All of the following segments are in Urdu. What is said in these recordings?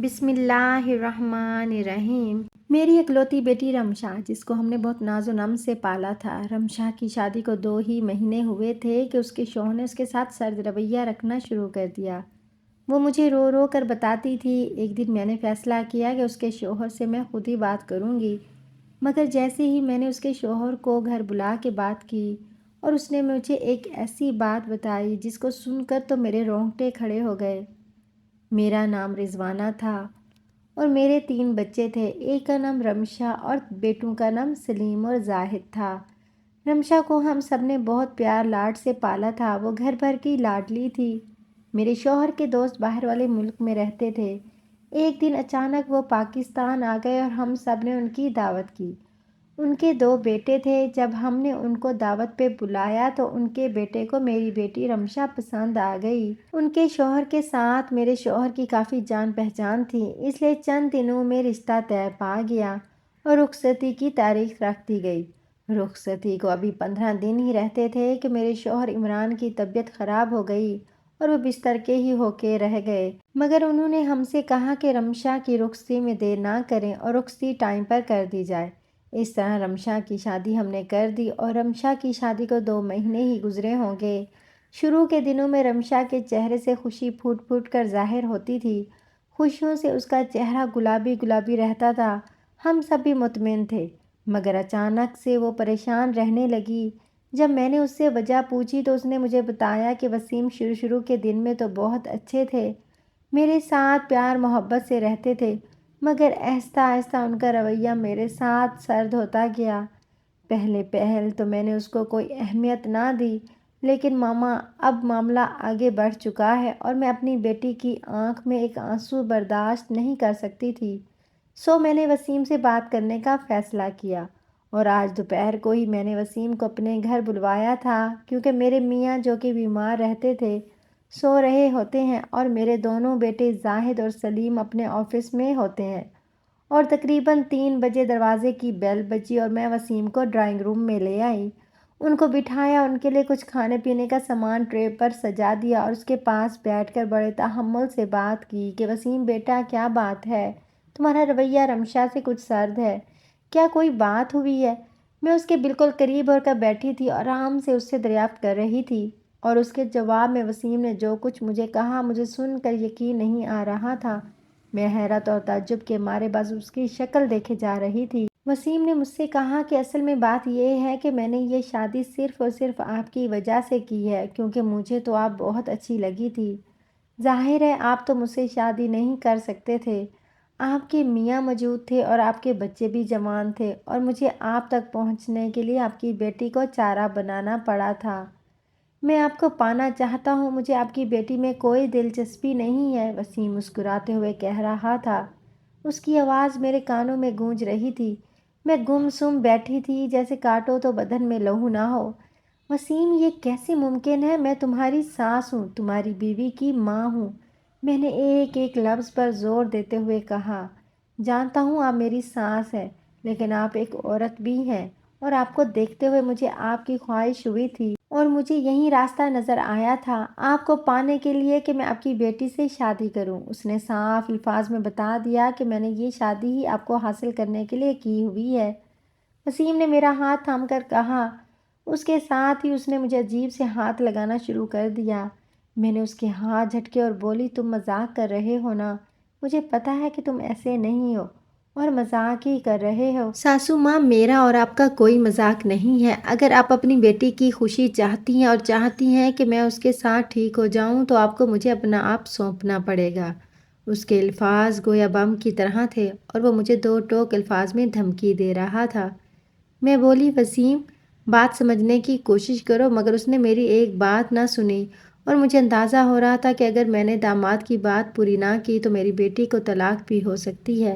بسم اللہ الرحمن الرحیم۔ میری اکلوتی بیٹی رمشا، جس کو ہم نے بہت ناز و نم سے پالا تھا۔ رمشا کی شادی کو 2 ہی مہینے ہوئے تھے کہ اس کے شوہر نے اس کے ساتھ سرد رویہ رکھنا شروع کر دیا۔ وہ مجھے رو رو کر بتاتی تھی۔ ایک دن میں نے فیصلہ کیا کہ اس کے شوہر سے میں خود ہی بات کروں گی، مگر جیسے ہی میں نے اس کے شوہر کو گھر بلا کے بات کی اور اس نے مجھے ایک ایسی بات بتائی جس کو سن کر تو میرے رونگٹے کھڑے ہو گئے۔ میرا نام رضوانہ تھا اور میرے 3 بچے تھے۔ ایک کا نام رمشا اور بیٹوں کا نام سلیم اور زاہد تھا۔ رمشا کو ہم سب نے بہت پیار لاڈ سے پالا تھا۔ وہ گھر بھر کی لاڈلی تھی۔ میرے شوہر کے دوست باہر والے ملک میں رہتے تھے۔ ایک دن اچانک وہ پاکستان آ گئے اور ہم سب نے ان کی دعوت کی۔ ان کے 2 بیٹے تھے۔ جب ہم نے ان کو دعوت پہ بلایا تو ان کے بیٹے کو میری بیٹی رمشا پسند آ گئی۔ ان کے شوہر کے ساتھ میرے شوہر کی کافی جان پہچان تھی، اس لیے چند دنوں میں رشتہ طے پا گیا اور رخصتی کی تاریخ رکھ دی گئی۔ رخصتی کو ابھی 15 دن ہی رہتے تھے کہ میرے شوہر عمران کی طبیعت خراب ہو گئی اور وہ بستر کے ہی ہو کے رہ گئے، مگر انہوں نے ہم سے کہا کہ رمشا کی رخصتی میں دیر نہ کریں اور رخصتی ٹائم پر کر دی جائے۔ اس طرح رمشا کی شادی ہم نے کر دی اور رمشا کی شادی کو 2 مہینے ہی گزرے ہوں گے۔ شروع کے دنوں میں رمشا کے چہرے سے خوشی پھوٹ پھوٹ کر ظاہر ہوتی تھی۔ خوشیوں سے اس کا چہرہ گلابی گلابی رہتا تھا۔ ہم سب بھی مطمئن تھے، مگر اچانک سے وہ پریشان رہنے لگی۔ جب میں نے اس سے وجہ پوچھی تو اس نے مجھے بتایا کہ وسیم شروع کے دن میں تو بہت اچھے تھے، میرے ساتھ پیار محبت سے رہتے تھے، مگر آہستہ آہستہ ان کا رویہ میرے ساتھ سرد ہوتا گیا۔ پہل تو میں نے اس کو کوئی اہمیت نہ دی، لیکن ماما اب معاملہ آگے بڑھ چکا ہے اور میں اپنی بیٹی کی آنکھ میں ایک آنسو برداشت نہیں کر سکتی تھی، سو میں نے وسیم سے بات کرنے کا فیصلہ کیا اور آج دوپہر کو ہی میں نے وسیم کو اپنے گھر بلوایا تھا، کیونکہ میرے میاں جو کہ بیمار رہتے تھے سو رہے ہوتے ہیں اور میرے دونوں بیٹے زاہد اور سلیم اپنے آفس میں ہوتے ہیں، اور تقریباً 3 بجے دروازے کی بیل بجی اور میں وسیم کو ڈرائنگ روم میں لے آئی، ان کو بٹھایا، ان کے لیے کچھ کھانے پینے کا سامان ٹرے پر سجا دیا اور اس کے پاس بیٹھ کر بڑے تحمل سے بات کی کہ وسیم بیٹا کیا بات ہے، تمہارا رویہ رمشا سے کچھ سرد ہے، کیا کوئی بات ہوئی ہے؟ میں اس کے بالکل قریب ہو کر بیٹھی تھی اور آرام سے اس سے دریافت کر رہی تھی، اور اس کے جواب میں وسیم نے جو کچھ مجھے کہا مجھے سن کر یقین نہیں آ رہا تھا۔ میں حیرت اور تعجب کے مارے بس اس کی شکل دیکھے جا رہی تھی۔ وسیم نے مجھ سے کہا کہ اصل میں بات یہ ہے کہ میں نے یہ شادی صرف اور صرف آپ کی وجہ سے کی ہے، کیونکہ مجھے تو آپ بہت اچھی لگی تھی۔ ظاہر ہے آپ تو مجھ سے شادی نہیں کر سکتے تھے، آپ کے میاں موجود تھے اور آپ کے بچے بھی جوان تھے، اور مجھے آپ تک پہنچنے کے لیے آپ کی بیٹی کو چارہ بنانا پڑا تھا۔ میں آپ کو پانا چاہتا ہوں، مجھے آپ کی بیٹی میں کوئی دلچسپی نہیں ہے، وسیم مسکراتے ہوئے کہہ رہا تھا۔ اس کی آواز میرے کانوں میں گونج رہی تھی۔ میں گم سم بیٹھی تھی، جیسے کاٹو تو بدن میں لہو نہ ہو۔ وسیم یہ کیسے ممکن ہے؟ میں تمہاری ساس ہوں، تمہاری بیوی کی ماں ہوں، میں نے ایک ایک لفظ پر زور دیتے ہوئے کہا۔ جانتا ہوں آپ میری ساس ہیں، لیکن آپ ایک عورت بھی ہیں، اور آپ کو دیکھتے ہوئے مجھے آپ کی خواہش ہوئی تھی اور مجھے یہی راستہ نظر آیا تھا آپ کو پانے کے لیے کہ میں آپ کی بیٹی سے شادی کروں۔ اس نے صاف الفاظ میں بتا دیا کہ میں نے یہ شادی ہی آپ کو حاصل کرنے کے لیے کی ہوئی ہے۔ وسیم نے میرا ہاتھ تھام کر کہا۔ اس کے ساتھ ہی اس نے مجھے عجیب سے ہاتھ لگانا شروع کر دیا۔ میں نے اس کے ہاتھ جھٹکے اور بولی، تم مذاق کر رہے ہو نا؟ مجھے پتہ ہے کہ تم ایسے نہیں ہو اور مذاق ہی کر رہے ہو۔ ساسو ماں، میرا اور آپ کا کوئی مذاق نہیں ہے۔ اگر آپ اپنی بیٹی کی خوشی چاہتی ہیں اور چاہتی ہیں کہ میں اس کے ساتھ ٹھیک ہو جاؤں تو آپ کو مجھے اپنا آپ سونپنا پڑے گا۔ اس کے الفاظ گویا بم کی طرح تھے اور وہ مجھے 2 ٹوک الفاظ میں دھمکی دے رہا تھا۔ میں بولی، وسیم بات سمجھنے کی کوشش کرو، مگر اس نے میری ایک بات نہ سنی اور مجھے اندازہ ہو رہا تھا کہ اگر میں نے داماد کی بات پوری نہ کی تو میری بیٹی کو طلاق بھی ہو سکتی ہے۔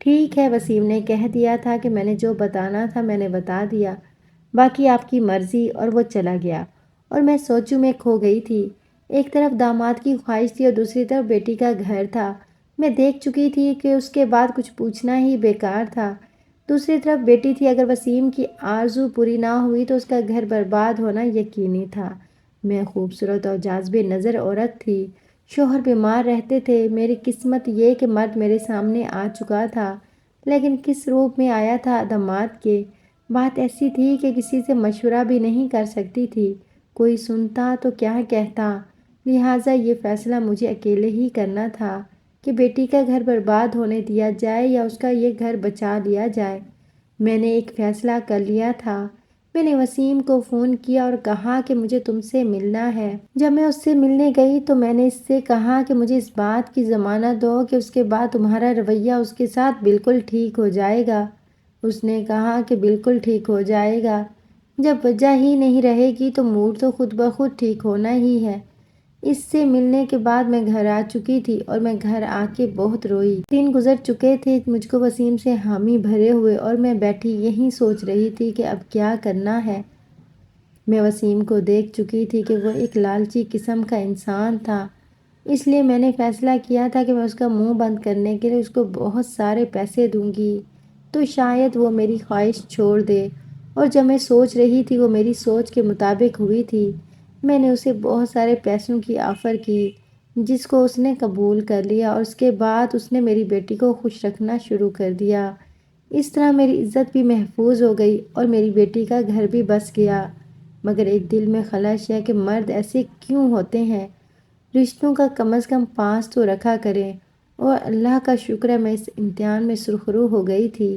ٹھیک ہے، وسیم نے کہہ دیا تھا کہ میں نے جو بتانا تھا میں نے بتا دیا، باقی آپ کی مرضی، اور وہ چلا گیا اور میں سوچوں میں کھو گئی تھی۔ ایک طرف داماد کی خواہش تھی اور دوسری طرف بیٹی کا گھر تھا۔ میں دیکھ چکی تھی کہ اس کے بعد کچھ پوچھنا ہی بیکار تھا۔ دوسری طرف بیٹی تھی، اگر وسیم کی آرزو پوری نہ ہوئی تو اس کا گھر برباد ہونا یقینی تھا۔ میں خوبصورت اور جاذب نظر عورت تھی شوہر بیمار رہتے تھے۔ میری قسمت یہ کہ مرد میرے سامنے آ چکا تھا، لیکن کس روپ میں آیا تھا داماد کے۔ بات ایسی تھی کہ کسی سے مشورہ بھی نہیں کر سکتی تھی، کوئی سنتا تو کیا کہتا، لہٰذا یہ فیصلہ مجھے اکیلے ہی کرنا تھا کہ بیٹی کا گھر برباد ہونے دیا جائے یا اس کا یہ گھر بچا لیا جائے۔ میں نے ایک فیصلہ کر لیا تھا۔ میں نے وسیم کو فون کیا اور کہا کہ مجھے تم سے ملنا ہے۔ جب میں اس سے ملنے گئی تو میں نے اس سے کہا کہ مجھے اس بات کی ضمانت دو کہ اس کے بعد تمہارا رویہ اس کے ساتھ بالکل ٹھیک ہو جائے گا۔ اس نے کہا کہ بالکل ٹھیک ہو جائے گا، جب وجہ ہی نہیں رہے گی تو موڈ تو خود بخود ٹھیک ہونا ہی ہے۔ اس سے ملنے کے بعد میں گھر آ چکی تھی اور میں گھر آ کے بہت روئی۔ دن گزر چکے تھے مجھ کو وسیم سے حامی بھرے ہوئے اور میں بیٹھی یہیں سوچ رہی تھی کہ اب کیا کرنا ہے۔ میں وسیم کو دیکھ چکی تھی کہ وہ ایک لالچی قسم کا انسان تھا، اس لیے میں نے فیصلہ کیا تھا کہ میں اس کا منہ بند کرنے کے لیے اس کو بہت سارے پیسے دوں گی تو شاید وہ میری خواہش چھوڑ دے، اور جب میں سوچ رہی تھی وہ میری سوچ کے مطابق ہوئی تھی۔ میں نے اسے بہت سارے پیسوں کی آفر کی جس کو اس نے قبول کر لیا، اور اس کے بعد اس نے میری بیٹی کو خوش رکھنا شروع کر دیا۔ اس طرح میری عزت بھی محفوظ ہو گئی اور میری بیٹی کا گھر بھی بس گیا۔ مگر ایک دل میں خلش ہے کہ مرد ایسے کیوں ہوتے ہیں؟ رشتوں کا کم از کم پاس تو رکھا کریں، اور اللہ کا شکر ہے میں اس امتحان میں سرخرو ہو گئی تھی۔